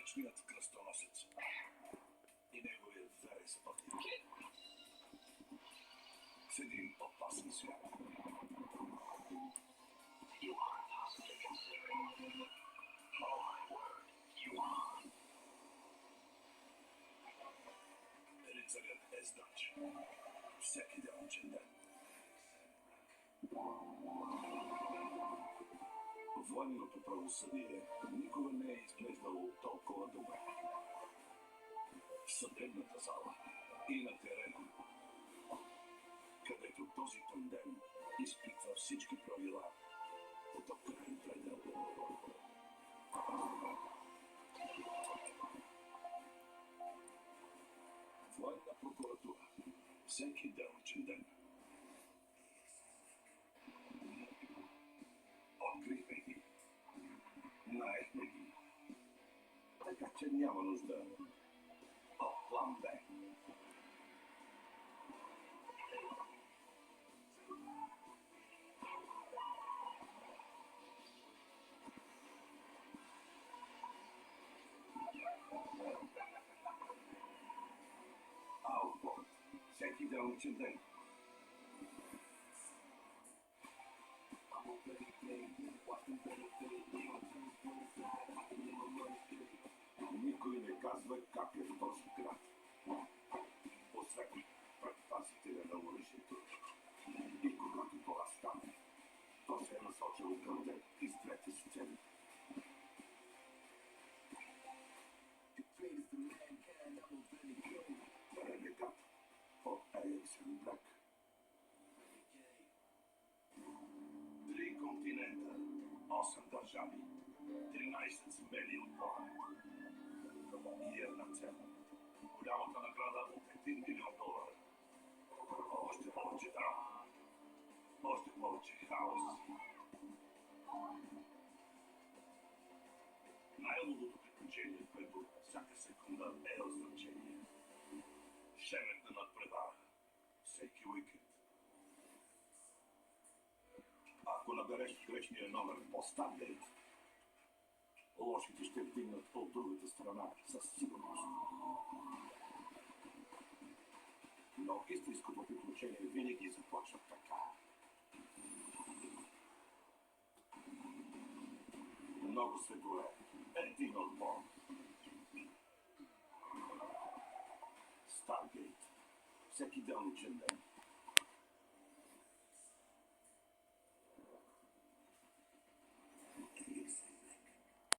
Вечният кръстоносец и неговият верен спътник в един опасен свят. Рицарят Ездач. Всеки делничен ден. Военното правосъдие никога не е изглеждало толкова добре. В съдебната зала и на терена, където този тандем изпитва всички правила до крайен предел. Военна прокуратура. Всеки делничен ден. Открихме ги. Наехме ги. Така че няма нужда от план Б. Аутпорт. Всеки делничен ден. Никой не казва как е в този град. Освен предпазителя на оръжието. И когато това стане, то се е насочило към теб и с двете сцени. Ренегат от Ериксен Блек. 3 континента, 8 държави, 13 смели отбора. И една цел. Голямата награда от $1 милион. Още повече драма. Още повече хаос. Най-лудото приключение, което всяка секунда е от значение. Шеметна надпревара. Всеки уикенд. Ако набереш грешния номер по Старгейт, лошите ще вдигнат от другата страна със сигурност. Но истинското приключение винаги започва така. Много светове. Един отбор. Старгейт. Всеки делничен ден.